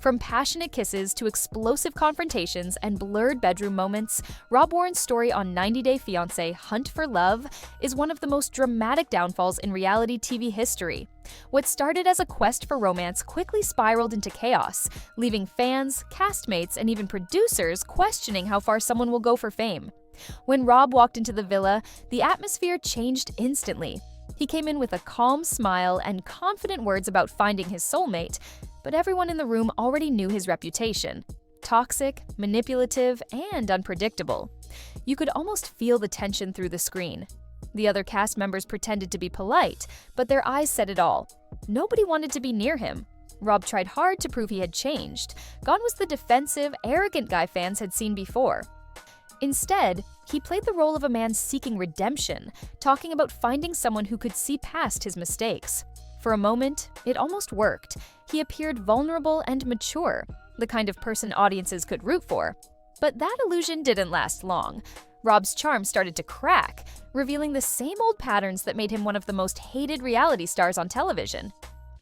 From passionate kisses to explosive confrontations and blurred bedroom moments, Rob Warren's story on 90 Day Fiancé Hunt for Love is one of the most dramatic downfalls in reality TV history. What started as a quest for romance quickly spiraled into chaos, leaving fans, castmates, and even producers questioning how far someone will go for fame. When Rob walked into the villa, the atmosphere changed instantly. He came in with a calm smile and confident words about finding his soulmate, but everyone in the room already knew his reputation: toxic, manipulative, and unpredictable. You could almost feel the tension through the screen. The other cast members pretended to be polite, but their eyes said it all. Nobody wanted to be near him. Rob tried hard to prove he had changed. Gone was the defensive, arrogant guy fans had seen before. Instead, he played the role of a man seeking redemption, talking about finding someone who could see past his mistakes. For a moment, it almost worked. He appeared vulnerable and mature, the kind of person audiences could root for. But that illusion didn't last long. Rob's charm started to crack, revealing the same old patterns that made him one of the most hated reality stars on television.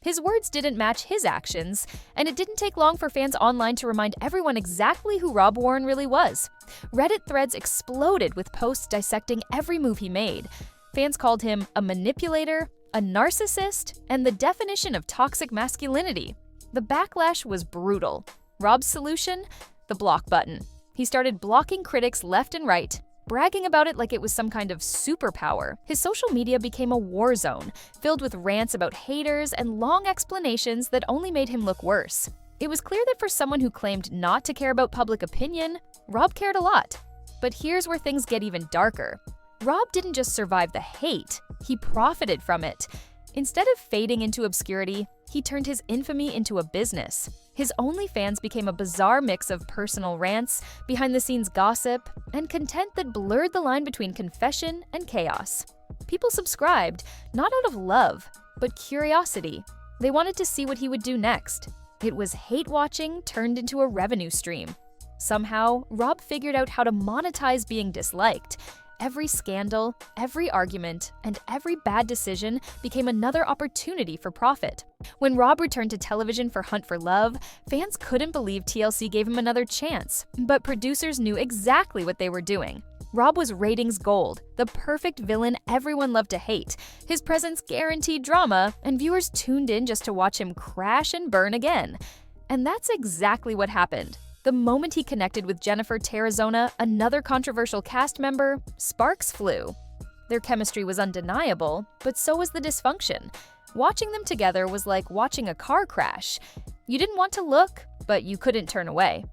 His words didn't match his actions, and it didn't take long for fans online to remind everyone exactly who Rob Warren really was. Reddit threads exploded with posts dissecting every move he made. Fans called him a manipulator, a narcissist, and the definition of toxic masculinity. The backlash was brutal. Rob's solution? The block button. He started blocking critics left and right, bragging about it like it was some kind of superpower. His social media became a war zone, filled with rants about haters and long explanations that only made him look worse. It was clear that for someone who claimed not to care about public opinion, Rob cared a lot. But here's where things get even darker. Rob didn't just survive the hate, he profited from it. Instead of fading into obscurity, he turned his infamy into a business. His OnlyFans became a bizarre mix of personal rants, behind-the-scenes gossip, and content that blurred the line between confession and chaos. People subscribed, not out of love, but curiosity. They wanted to see what he would do next. It was hate-watching turned into a revenue stream. Somehow, Rob figured out how to monetize being disliked. Every scandal, every argument, and every bad decision became another opportunity for profit. When Rob returned to television for Hunt for Love, fans couldn't believe TLC gave him another chance, but producers knew exactly what they were doing. Rob was ratings gold, the perfect villain everyone loved to hate. His presence guaranteed drama, and viewers tuned in just to watch him crash and burn again. And that's exactly what happened. The moment he connected with Jennifer Terrazona, another controversial cast member, sparks flew. Their chemistry was undeniable, but so was the dysfunction. Watching them together was like watching a car crash. You didn't want to look, but you couldn't turn away.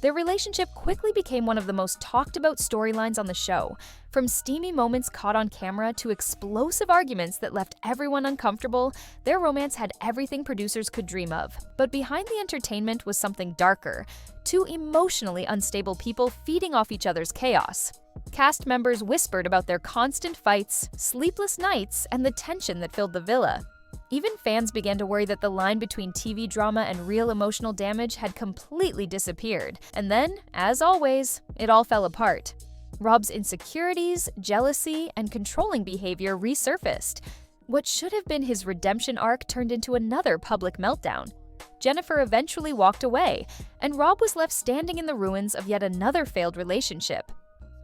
Their relationship quickly became one of the most talked-about storylines on the show, from steamy moments caught on camera to explosive arguments that left everyone uncomfortable. Their romance had everything producers could dream of. But behind the entertainment was something darker: two emotionally unstable people feeding off each other's chaos. Cast members whispered about their constant fights, sleepless nights, and the tension that filled the villa. Even fans began to worry that the line between TV drama and real emotional damage had completely disappeared. And then, as always, it all fell apart. Rob's insecurities, jealousy, and controlling behavior resurfaced. What should have been his redemption arc turned into another public meltdown. Jennifer eventually walked away, and Rob was left standing in the ruins of yet another failed relationship.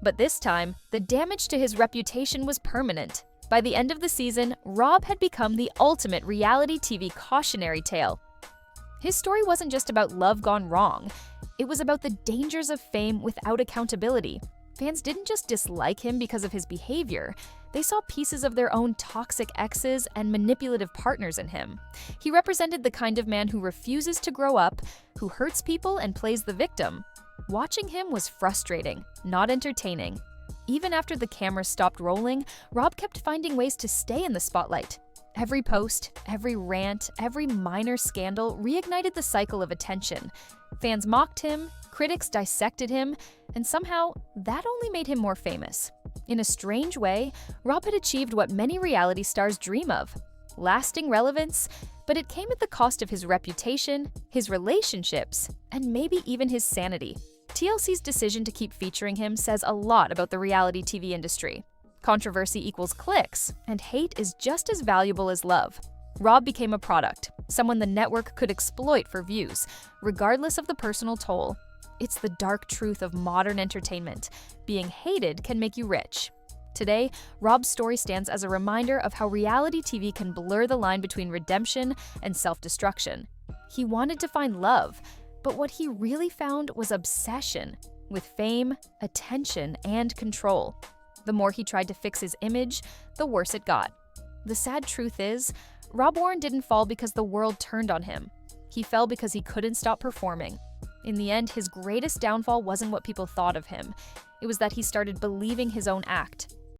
But this time, the damage to his reputation was permanent. By the end of the season, Rob had become the ultimate reality TV cautionary tale. His story wasn't just about love gone wrong. It was about the dangers of fame without accountability. Fans didn't just dislike him because of his behavior. They saw pieces of their own toxic exes and manipulative partners in him. He represented the kind of man who refuses to grow up, who hurts people and plays the victim. Watching him was frustrating, not entertaining. Even after the cameras stopped rolling, Rob kept finding ways to stay in the spotlight. Every post, every rant, every minor scandal reignited the cycle of attention. Fans mocked him, critics dissected him, and somehow that only made him more famous. In a strange way, Rob had achieved what many reality stars dream of: lasting relevance, but it came at the cost of his reputation, his relationships, and maybe even his sanity. TLC's decision to keep featuring him says a lot about the reality TV industry. Controversy equals clicks, and hate is just as valuable as love. Rob became a product, someone the network could exploit for views, regardless of the personal toll. It's the dark truth of modern entertainment. Being hated can make you rich. Today, Rob's story stands as a reminder of how reality TV can blur the line between redemption and self-destruction. He wanted to find love, but what he really found was obsession with fame, attention, and control. The more he tried to fix his image, the worse it got. The sad truth is, Rob Warren didn't fall because the world turned on him. He fell because he couldn't stop performing. In the end, his greatest downfall wasn't what people thought of him. It was that he started believing his own act.